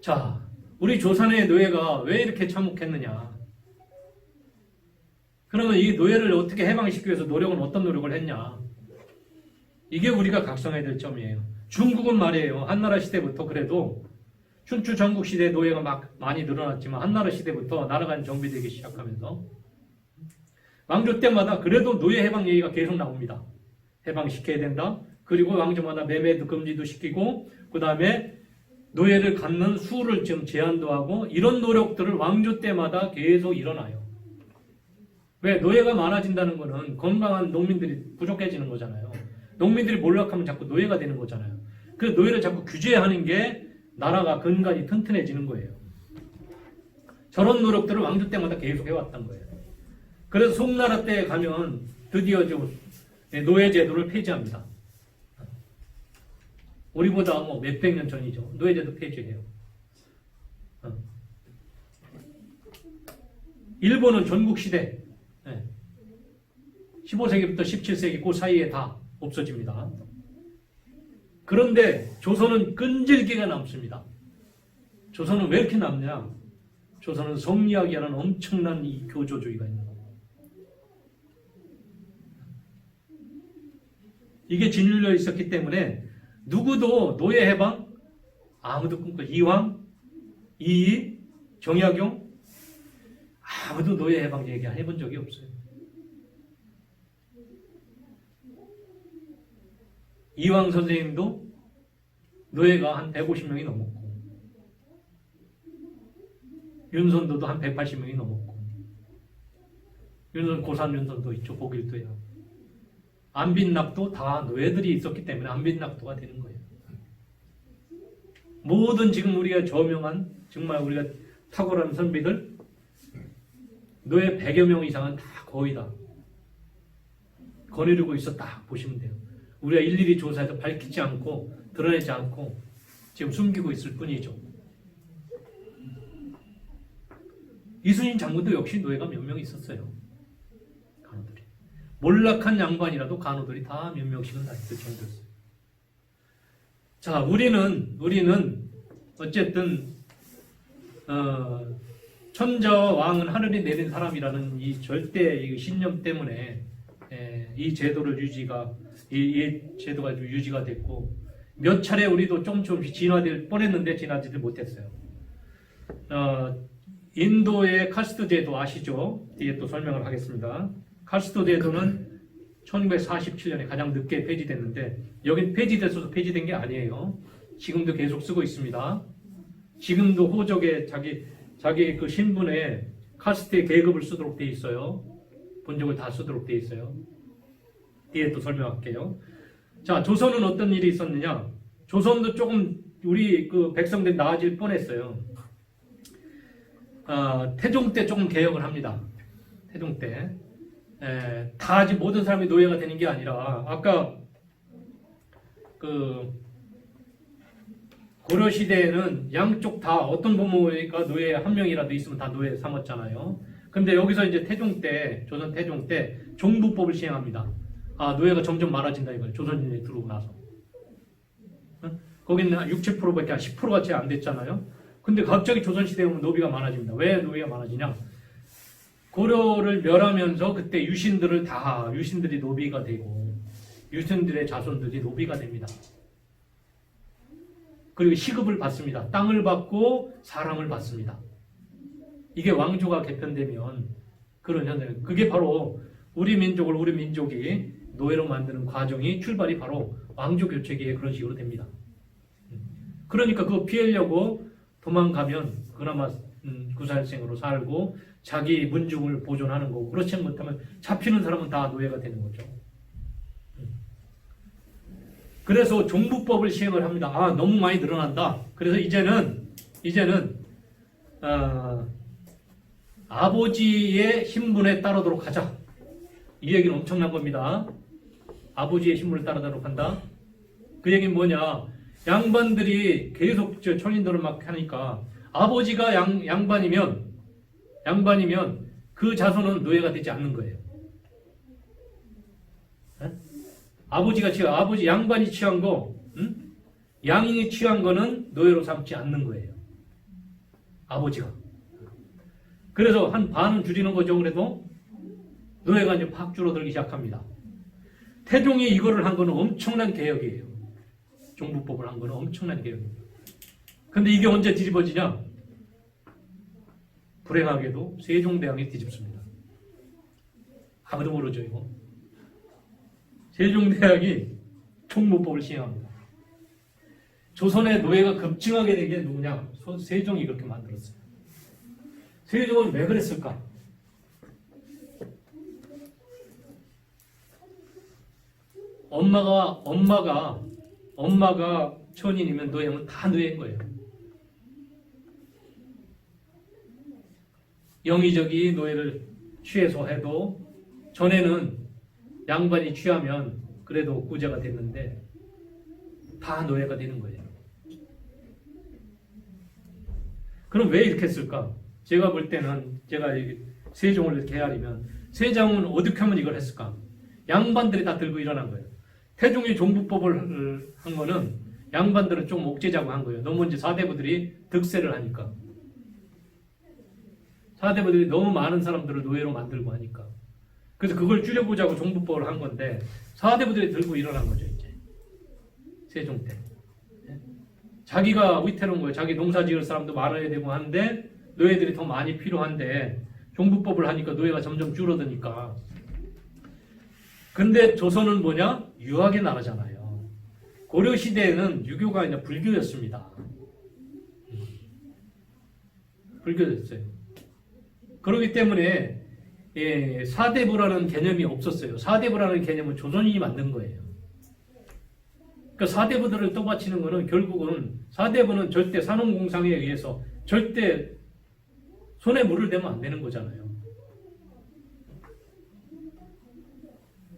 자, 우리 조선의 노예가 왜 이렇게 참혹했느냐? 그러면 이 노예를 어떻게 해방시키기 위해서 어떤 노력을 했냐? 이게 우리가 각성해야 될 점이에요. 중국은 말이에요. 한나라 시대부터 그래도 춘추 전국 시대 노예가 막 많이 늘어났지만 한나라 시대부터 나라가 정비되기 시작하면서 왕조 때마다 그래도 노예 해방 얘기가 계속 나옵니다. 해방시켜야 된다. 그리고 왕조마다 매매도 금지도 시키고 그 다음에 노예를 갖는 수를 좀 제한도 하고 이런 노력들을 왕조 때마다 계속 일어나요. 왜? 노예가 많아진다는 거는 건강한 농민들이 부족해지는 거잖아요. 농민들이 몰락하면 자꾸 노예가 되는 거잖아요. 그 노예를 자꾸 규제하는 게 나라가 근간이 튼튼해지는 거예요. 저런 노력들을 왕조 때마다 계속 해왔던 거예요. 그래서 송나라 때 가면 드디어 좀 노예 제도를 폐지합니다. 우리보다 뭐 몇백 년 전이죠. 노예 제도 폐지해요. 일본은 전국시대 15세기부터 17세기 그 사이에 다 없어집니다. 그런데 조선은 끈질기게 남습니다. 조선은 왜 이렇게 남냐? 조선은 성리학이라는 엄청난 이 교조주의가 있는 거예요. 이게 진율려 있었기 때문에 누구도 노예 해방 아무도 이황, 이이, 정약용 아무도 노예 해방 얘기 해본 적이 없어요. 이황 선생님도 노예가 한 150명이 넘었고 윤선도도 한 180명이 넘었고 고산 윤선도 있죠. 보길도요. 안빈낙도 다 노예들이 있었기 때문에 안빈낙도가 되는 거예요. 모든 지금 우리가 저명한 정말 우리가 탁월한 선비들 노예 100여 명 이상은 다 거의 다 거느리고 있었다 보시면 돼요. 우리가 일일이 조사해서 밝히지 않고 드러내지 않고 지금 숨기고 있을 뿐이죠. 이순신 장군도 역시 노예가 몇 명 있었어요. 간호들이. 몰락한 양반이라도 간호들이 다 몇 명씩은 다 있을 정도였어요. 자, 우리는 어쨌든 천저왕은 하늘이 내린 사람이라는 이 절대 신념 때문에 이 제도를 이 제도가 유지가 됐고 몇 차례 우리도 조금씩 진화될 뻔했는데 진화되지 못했어요. 인도의 카스트 제도 아시죠? 뒤에 또 설명을 하겠습니다. 카스트 제도는 1947년에 가장 늦게 폐지됐는데 여긴 폐지됐어서 폐지된 게 아니에요. 지금도 계속 쓰고 있습니다. 지금도 호적에 자기 그 신분에 카스트의 계급을 쓰도록 돼 있어요. 본적을 다 쓰도록 돼 있어요. 뒤에 또 설명할게요. 자, 조선은 어떤 일이 있었느냐? 조선도 조금 우리 그 백성들이 나아질 뻔했어요. 태종 때 조금 개혁을 합니다. 태종 때. 다 아직 모든 사람이 노예가 되는 게 아니라 아까 그 고려 시대에는 양쪽 다 어떤 부모가 노예 한 명이라도 있으면 다 노예 삼았잖아요. 근데 여기서 이제 조선 태종 때 종부법을 시행합니다. 노예가 점점 많아진다 이거예요. 조선인이 들어오고 나서. 거기는 한 6, 7%밖에 한 10%가 채 안 됐잖아요. 근데 갑자기 조선시대에 오면 노비가 많아집니다. 왜 노비가 많아지냐? 고려를 멸하면서 그때 유신들이 노비가 되고 유신들의 자손들이 노비가 됩니다. 그리고 시급을 받습니다. 땅을 받고 사람을 받습니다. 이게 왕조가 개편되면 그런 현상. 그게 바로 우리 민족이 노예로 만드는 과정이 출발이 바로 왕조 교체기에 그런 식으로 됩니다. 그러니까 그거 피하려고 도망가면 그나마 구살생으로 살고 자기 문중을 보존하는 거고 그렇지 못하면 잡히는 사람은 다 노예가 되는 거죠. 그래서 종부법을 시행을 합니다. 너무 많이 늘어난다. 그래서 이제는 아버지의 신분에 따르도록 하자. 이 얘기는 엄청난 겁니다. 아버지의 신분을 따르도록 한다. 그 얘기는 뭐냐? 양반들이 계속 천인들을 막 하니까 아버지가 양반이면 그 자손은 노예가 되지 않는 거예요. 양반이 취한 거, 양인이 취한 거는 노예로 삼지 않는 거예요. 아버지가. 그래서 한 반은 줄이는 거죠. 그래도 노예가 이제 팍 줄어들기 시작합니다. 태종이 이거를 한 거는 엄청난 개혁이에요. 종부법을 한 거는 엄청난 개혁입니다. 근데 이게 언제 뒤집어지냐? 불행하게도 세종대왕이 뒤집습니다. 아무도 모르죠, 이거. 세종대왕이 종부법을 시행합니다. 조선의 노예가 급증하게 된 게 누구냐? 세종이 그렇게 만들었어요. 세종은 왜 그랬을까? 엄마가 천인이면 노예면 다 노예인 거예요. 영의적이 노예를 취해서 해도 전에는 양반이 취하면 그래도 구제가 됐는데 다 노예가 되는 거예요. 그럼 왜 이렇게 했을까? 제가 볼 때는 제가 세종을 이렇게 헤아리면 세종은 어떻게 하면 이걸 했을까? 양반들이 다 들고 일어난 거예요. 태종이 종부법을 한 거는 양반들은 좀 옥죄자고 한 거예요. 너무 이제 사대부들이 득세를 하니까. 사대부들이 너무 많은 사람들을 노예로 만들고 하니까. 그래서 그걸 줄여보자고 종부법을 한 건데 사대부들이 들고 일어난 거죠, 이제. 세종 때. 자기가 위태로운 거예요. 자기 농사 지을 사람도 많아야 되고 하는데 노예들이 더 많이 필요한데 종부법을 하니까 노예가 점점 줄어드니까. 근데 조선은 뭐냐? 유학의 나라잖아요. 고려 시대에는 유교가 아니라 불교였습니다. 불교였어요. 그렇기 때문에 사대부라는 개념이 없었어요. 사대부라는 개념은 조선인이 만든 거예요. 그러니까 사대부들을 떠받치는 거는 결국은 사대부는 절대 산업공상에 의해서 절대 손에 물을 대면 안 되는 거잖아요.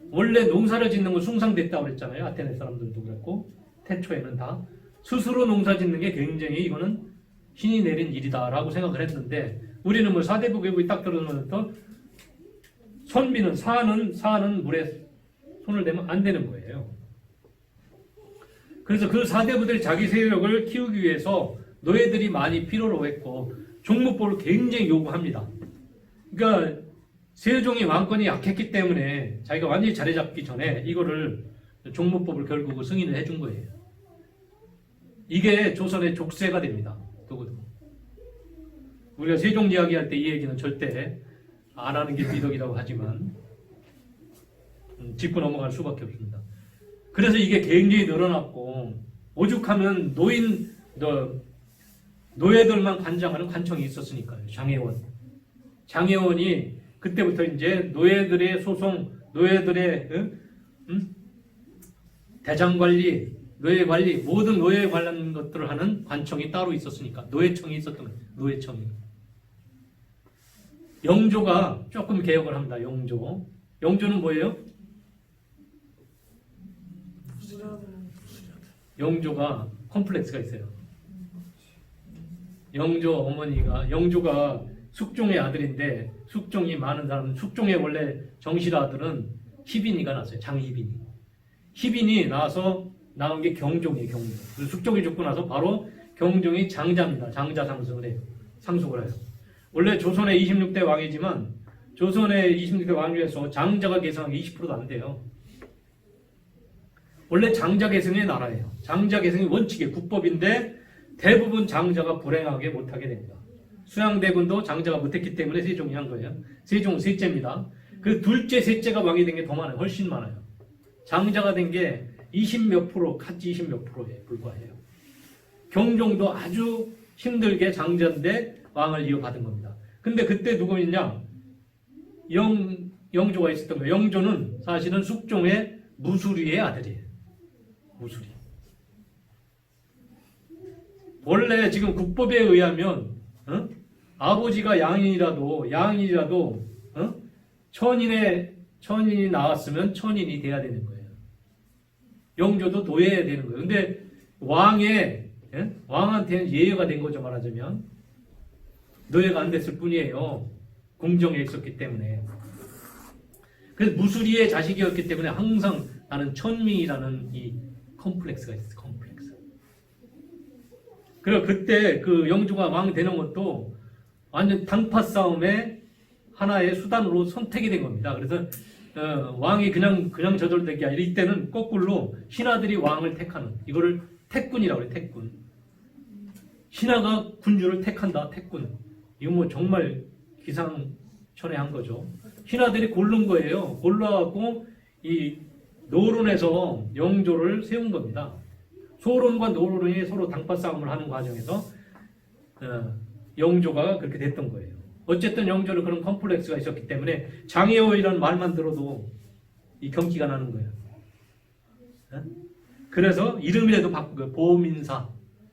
원래 농사를 짓는 건 숭상됐다고 그랬잖아요. 아테네 사람들도 그랬고 태초에는 다 스스로 농사 짓는 게 굉장히 이거는 신이 내린 일이다라고 생각을 했는데 우리는 뭐 사대부 계곡이 딱 들어오면서 선비는 사는 물에 손을 대면 안 되는 거예요. 그래서 그 사대부들이 자기 세력을 키우기 위해서 노예들이 많이 필요로 했고 종부법을 굉장히 요구합니다. 그러니까 세종이 왕권이 약했기 때문에 자기가 완전히 자리 잡기 전에 이거를 종부법을 결국 승인을 해준 거예요. 이게 조선의 족쇄가 됩니다. 누구도. 우리가 세종 이야기할 때 이 얘기는 절대 안 하는 게 미덕이라고 하지만 짚고 넘어갈 수밖에 없습니다. 그래서 이게 굉장히 늘어났고 오죽하면 노예들만 관장하는 관청이 있었으니까요. 장혜원이 그때부터 이제 노예들의 소송, 노예들의 대장 관리, 노예 관리, 모든 노예 관련 것들을 하는 관청이 따로 있었으니까 노예청이 있었던 거예요. 노예청이. 영조가 조금 개혁을 합니다. 영조는 뭐예요? 영조가 컴플렉스가 있어요. 영조가 숙종의 아들인데 숙종이 많은 사람은 숙종의 원래 정실 아들은 희빈이가 났어요. 장희빈이. 희빈이 나서 나온 게 경종이에요. 경종. 숙종이 죽고 나서 바로 경종이 장자입니다. 장자 상속을 해요. 원래 조선의 26대 왕이지만 조선의 26대 왕 중에서 장자가 계승한 게 20%도 안 돼요. 원래 장자 계승의 나라예요. 장자 계승이 원칙의 국법인데 대부분 장자가 불행하게 못하게 됩니다. 수양대군도 장자가 못했기 때문에 세종이 한 거예요. 세종은 셋째입니다. 그 둘째, 셋째가 왕이 된 게 더 많아요. 훨씬 많아요. 장자가 된 게 20몇 프로, 같이 20몇 프로에 불과해요. 경종도 아주 힘들게 장자인데 왕을 이어받은 겁니다. 근데 그때 누가 있냐? 영조가 있었던 거예요. 영조는 사실은 숙종의 무수리의 아들이에요. 무수리. 원래 지금 국법에 의하면 아버지가 양인이라도 천인이 나왔으면 천인이 돼야 되는 거예요. 영조도 노예해야 되는 거예요. 근데 왕한테는 예외가 된 거죠. 말하자면 노예가 안 됐을 뿐이에요. 궁정에 있었기 때문에. 그래서 무수리의 자식이었기 때문에 항상 나는 천민이라는 이 컴플렉스가 있어요. 컴플렉스. 그리고 그때 그 영조가 왕 되는 것도 완전 당파 싸움의 하나의 수단으로 선택이 된 겁니다. 그래서 왕이 그냥 저절된 게 아니라 이때는 거꾸로 신하들이 왕을 택하는, 이거를 택군이라고 해요. 택군. 신하가 군주를 택한다. 택군. 이거 뭐 정말 기상천외한 거죠. 신하들이 고른 거예요. 골라갖고 이 노론에서 영조를 세운 겁니다. 소론과 노론이 서로 당파 싸움을 하는 과정에서 영조가 그렇게 됐던 거예요. 어쨌든 영조는 그런 컴플렉스가 있었기 때문에 장애호이라는 말만 들어도 이 경기가 나는 거예요. 그래서 이름이라도 바꾸고 보민사,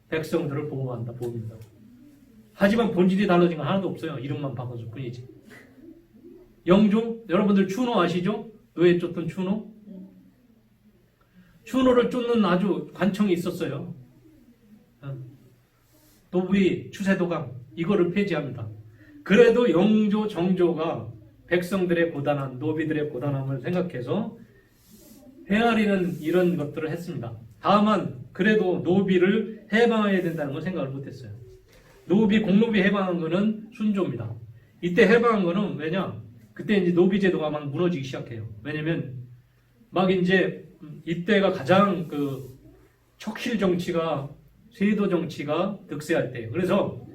백성들을 보호한다. 보민사. 하지만 본질이 달라진 건 하나도 없어요. 이름만 바꿔줄 뿐이지. 영조, 여러분들 추노 아시죠? 노예 쫓던 추노? 추노를 쫓는 아주 관청이 있었어요. 노부리, 추세도강, 이거를 폐지합니다. 그래도 영조, 정조가 백성들의 고단함, 노비들의 고단함을 생각해서 헤아리는 이런 것들을 했습니다. 다만 그래도 노비를 해방해야 된다는 건 생각을 못했어요. 노비, 공노비 해방한 거는 순조입니다. 이때 해방한 거는 왜냐? 그때 이제 노비 제도가 막 무너지기 시작해요. 왜냐면 막 이제 이때가 가장 그 척실 정치가, 세도 정치가 득세할 때예요. 그래서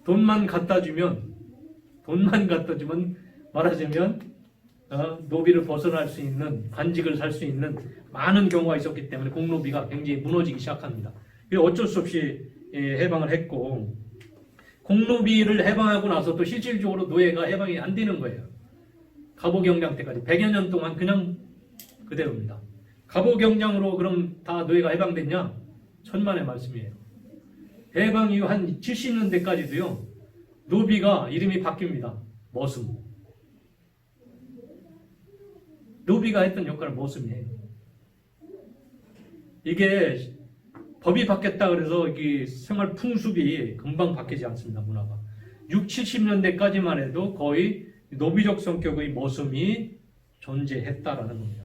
돈만 갖다 주면 말하자면 노비를 벗어날 수 있는, 관직을 살 수 있는 많은 경우가 있었기 때문에 공노비가 굉장히 무너지기 시작합니다. 어쩔 수 없이 해방을 했고, 공노비를 해방하고 나서 또 실질적으로 노예가 해방이 안 되는 거예요. 갑오경장 때까지 100여 년 동안 그냥 그대로입니다. 갑오경장으로 그럼 다 노예가 해방됐냐? 천만의 말씀이에요. 해방 이후 한 70년대까지도요. 노비가 이름이 바뀝니다. 머슴. 노비가 했던 역할은 머슴이에요. 이게 법이 바뀌었다 그래서 이 생활 풍습이 금방 바뀌지 않습니다. 문화가. 6, 70년대까지만 해도 거의 노비적 성격의 머슴이 존재했다라는 겁니다.